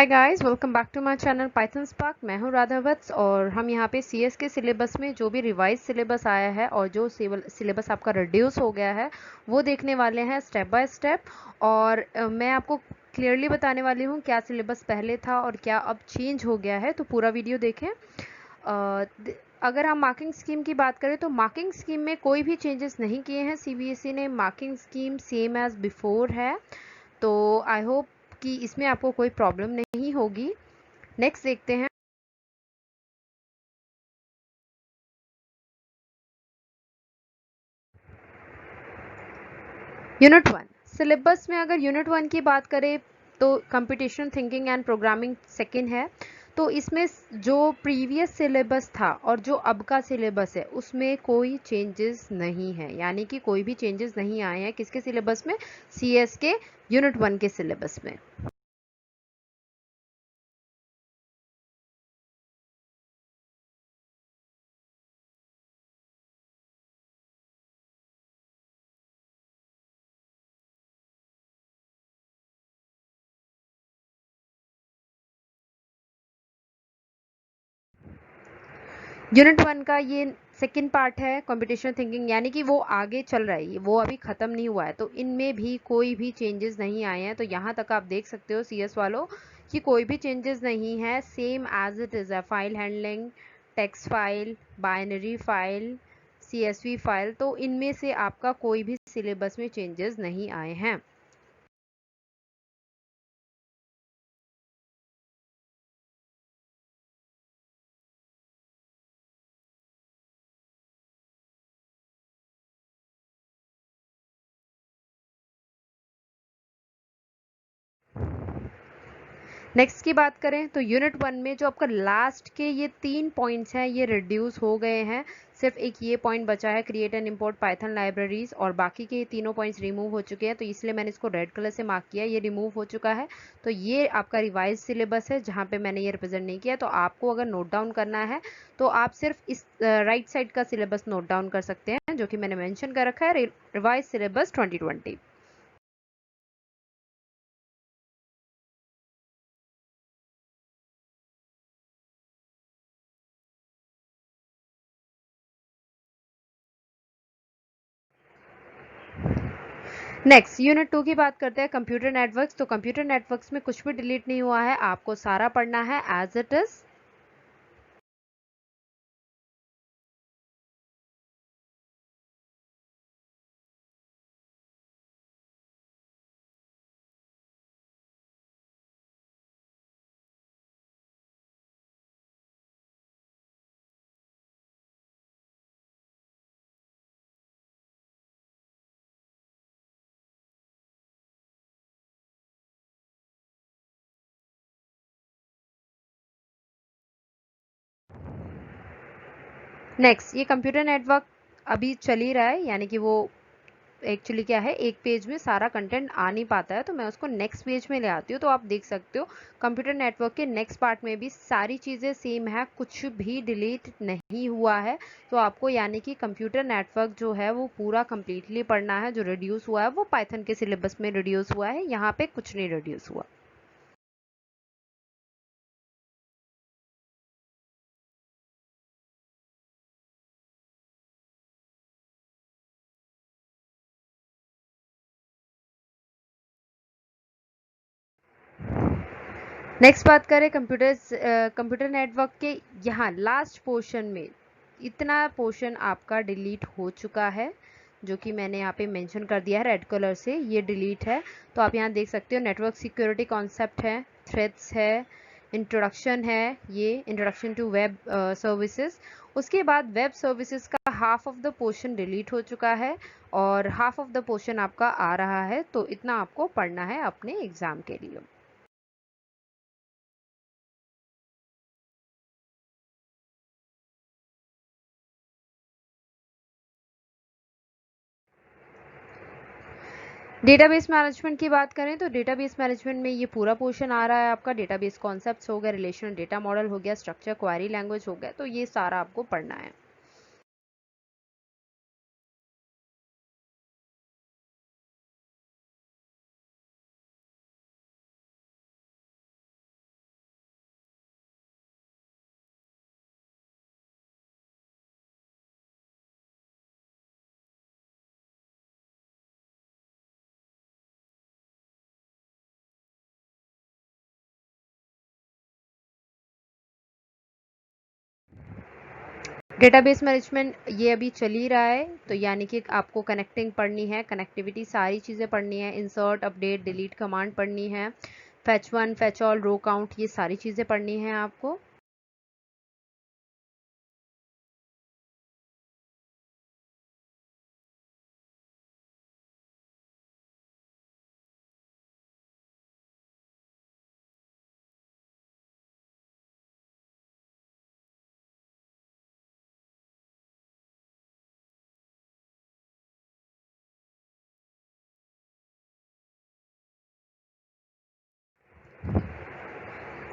Hi guys, welcome back to my channel Python Spark. मैं हूं राधा वत्स और हम यहां पे सीएस के सिलेबस में जो भी रिवाइज सिलेबस आया है और जो सिलेबस आपका रिड्यूस हो गया है वो देखने वाले हैं स्टेप बाय स्टेप। और मैं आपको क्लियरली बताने वाली हूं क्या सिलेबस पहले था और क्या अब चेंज हो गया है, तो पूरा वीडियो देखें। अगर हम मार्किंग स्कीम की बात करें तो मार्किंग स्कीम में कोई भी चेंजेस नहीं किए हैं। सीबीएसई ने marking scheme same as before है, तो आई होप कि इसमें आपको कोई प्रॉब्लम नहीं होगी। नेक्स्ट देखते हैं। यूनिट 1 सिलेबस में अगर यूनिट 1 की बात करें तो computational thinking and programming second है। तो इसमें जो प्रीवियस सिलेबस था और जो अब का सिलेबस है उसमें कोई चेंजेस नहीं है, यानी कि कोई भी चेंजेस नहीं आए हैं किसके सिलेबस में, सीएस के यूनिट 1 के सिलेबस में। यूनिट 1 का ये सेकंड पार्ट है कंप्यूटेशनल थिंकिंग, यानी कि वो आगे चल रहा है, वो अभी ख़त्म नहीं हुआ है, तो इनमें भी कोई भी चेंजेस नहीं आए हैं। तो यहाँ तक आप देख सकते हो सीएस वालों कि कोई भी चेंजेस नहीं है, सेम एज इट इज़ है। File handling, text file, binary file, CSV file, तो इनमें से आपका कोई भी सिलेबस में चेंजेस नहीं आए हैं। नेक्स्ट की बात करें तो यूनिट 1 में जो आपका लास्ट के ये 3 पॉइंट्स हैं ये रिड्यूस हो गए हैं। सिर्फ एक ये पॉइंट बचा है, create and import Python libraries, और बाकी के तीनों पॉइंट्स रिमूव हो चुके हैं, तो इसलिए मैंने इसको रेड कलर से मार्क किया, ये रिमूव हो चुका है। तो ये आपका रिवाइज सिलेबस है जहाँ पे मैंने ये रिप्रेजेंट नहीं किया। तो आपको अगर नोट डाउन करना है तो आप सिर्फ इस राइट साइड का सिलेबस नोट डाउन कर सकते हैं, जो कि मैंने मैंशन कर रखा है, रिवाइज सिलेबस 2020। नेक्स्ट यूनिट 2 की बात करते हैं, कंप्यूटर नेटवर्क्स। तो कंप्यूटर नेटवर्क्स में कुछ भी डिलीट नहीं हुआ है, आपको सारा पढ़ना है एज इट इज। नेक्स्ट ये कंप्यूटर नेटवर्क अभी चल ही रहा है, यानी कि वो एक्चुअली क्या है, एक पेज में सारा कंटेंट आ नहीं पाता है, तो मैं उसको नेक्स्ट पेज में ले आती हूँ। तो आप देख सकते हो कंप्यूटर नेटवर्क के नेक्स्ट पार्ट में भी सारी चीज़ें सेम है, कुछ भी डिलीट नहीं हुआ है। तो आपको यानी कि कंप्यूटर नेटवर्क जो है वो पूरा कंप्लीटली पढ़ना है। जो रिड्यूस हुआ है वो पाइथन के सिलेबस में रिड्यूस हुआ है, यहाँ पे कुछ नहीं रिड्यूस हुआ। नेक्स्ट बात करें कंप्यूटर नेटवर्क के, यहाँ लास्ट पोर्शन में इतना पोर्शन आपका डिलीट हो चुका है, जो कि मैंने यहाँ पे मेंशन कर दिया है रेड कलर से, ये डिलीट है। तो आप यहाँ देख सकते हो नेटवर्क सिक्योरिटी कॉन्सेप्ट है, थ्रेड्स है, इंट्रोडक्शन है, ये इंट्रोडक्शन टू वेब सर्विसेज। उसके बाद वेब सर्विसेज का half of the portion delete हो चुका है और हाफ ऑफ द पोर्शन आपका आ रहा है। तो इतना आपको पढ़ना है अपने एग्जाम के लिए। डेटाबेस मैनेजमेंट की बात करें तो डेटाबेस मैनेजमेंट में ये पूरा पोर्शन आ रहा है आपका। डेटाबेस कॉन्सेप्ट्स हो गया, रिलेशनल डेटा मॉडल हो गया, स्ट्रक्चर क्वेरी लैंग्वेज हो गया, तो ये सारा आपको पढ़ना है। डेटाबेस मैनेजमेंट ये अभी चल ही रहा है, तो यानी कि आपको कनेक्टिंग पढ़नी है, कनेक्टिविटी सारी चीज़ें पढ़नी है, इंसर्ट अपडेट डिलीट कमांड पढ़नी है, fetch one fetch all row count ये सारी चीज़ें पढ़नी है आपको।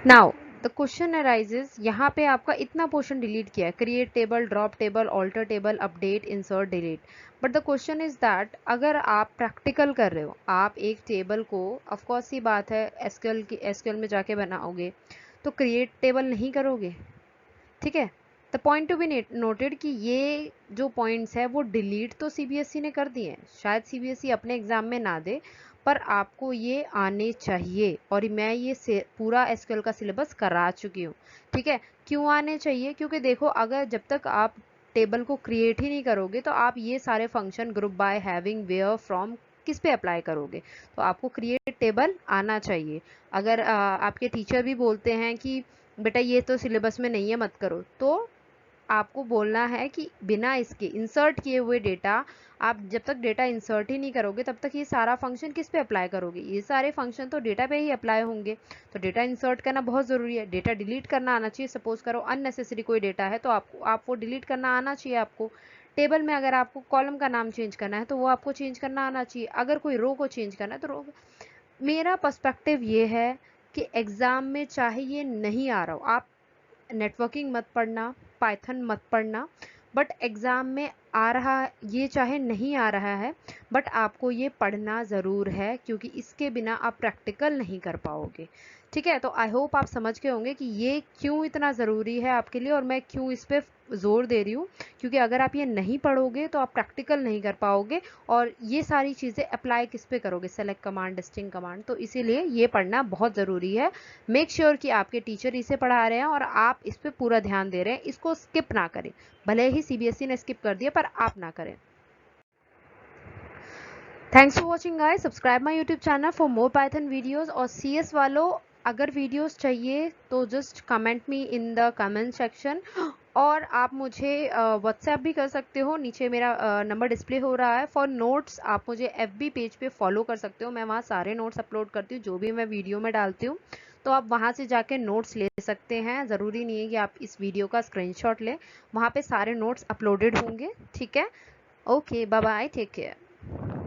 नाउ द क्वेश्चन अराइजेज, यहाँ पे आपका इतना पोर्शन डिलीट किया है, create table, drop table, alter table, update, insert, delete. But the question is that अगर आप प्रैक्टिकल कर रहे हो, आप एक टेबल को, ऑफकोर्स ही बात है एसक्यूएल में जाके बनाओगे तो क्रिएट टेबल नहीं करोगे, ठीक है। The point to be noted कि ये जो पॉइंट्स है वो डिलीट तो सीबीएसई ने कर दिए हैं, शायद सीबीएसई अपने एग्जाम में ना दे, पर आपको ये आने चाहिए, और मैं ये पूरा एसक्यूएल का सिलेबस करा चुकी हूँ, ठीक है। क्यों आने चाहिए? क्योंकि देखो, अगर जब तक आप टेबल को क्रिएट ही नहीं करोगे तो आप ये सारे function group by, having, where, from किस पे अप्लाई करोगे? तो आपको क्रिएट टेबल आना चाहिए। अगर आपके टीचर भी बोलते हैं कि बेटा ये तो सिलेबस में नहीं है, मत करो, तो आपको बोलना है कि बिना इसके इंसर्ट किए हुए डेटा, आप जब तक डेटा इंसर्ट ही नहीं करोगे तब तक ये सारा फंक्शन किस पे अप्लाई करोगे? ये सारे फंक्शन तो डेटा पे ही अप्लाई होंगे। तो डेटा इंसर्ट करना बहुत ज़रूरी है, डेटा डिलीट करना आना चाहिए। सपोज करो अननेसेसरी कोई डेटा है तो आप वो डिलीट करना आना चाहिए आपको। टेबल में अगर आपको कॉलम का नाम चेंज करना है तो वो आपको चेंज करना आना चाहिए। अगर कोई रो को चेंज करना है तो रो। मेरा पर्सपेक्टिव ये है कि एग्ज़ाम में चाहे ये नहीं आ रहा हो, आप नेटवर्किंग मत पढ़ना, पाइथन मत पढ़ना, बट एग्ज़ाम में आ रहा है, ये चाहे नहीं आ रहा है, बट आपको ये पढ़ना ज़रूर है, क्योंकि इसके बिना आप प्रैक्टिकल नहीं कर पाओगे, ठीक है। तो आई होप आप समझ गए होंगे कि ये क्यों इतना ज़रूरी है आपके लिए और मैं क्यों इस पर ज़ोर दे रही हूँ, क्योंकि अगर आप ये नहीं पढ़ोगे तो आप प्रैक्टिकल नहीं कर पाओगे, और ये सारी चीज़ें अप्लाई किस पे करोगे? Select command, distinct command. तो इसीलिए ये पढ़ना बहुत ज़रूरी है। मेक श्योर कि आपके टीचर इसे पढ़ा रहे हैं और आप इस पर पूरा ध्यान दे रहे हैं, इसको स्किप ना करें। भले ही सीबीएसई ने स्किप कर दिया, पर आप ना करें। Thanks for watching guys, subscribe my YouTube channel for more Python videos. और सीएस वालों, अगर वीडियोस चाहिए तो just comment me in the comment section, और आप मुझे व्हाट्सएप भी कर सकते हो, नीचे मेरा नंबर डिस्प्ले हो रहा है। फॉर नोट्स आप मुझे एफबी पेज पे फॉलो कर सकते हो, मैं वहाँ सारे नोट्स अपलोड करती हूँ, जो भी मैं वीडियो में डालती हूँ, तो आप वहाँ से जाके नोट्स ले सकते हैं। ज़रूरी नहीं है कि आप इस वीडियो का स्क्रीनशॉट लें, वहाँ पे सारे नोट्स अपलोडेड होंगे, ठीक है। Okay, bye bye, take care.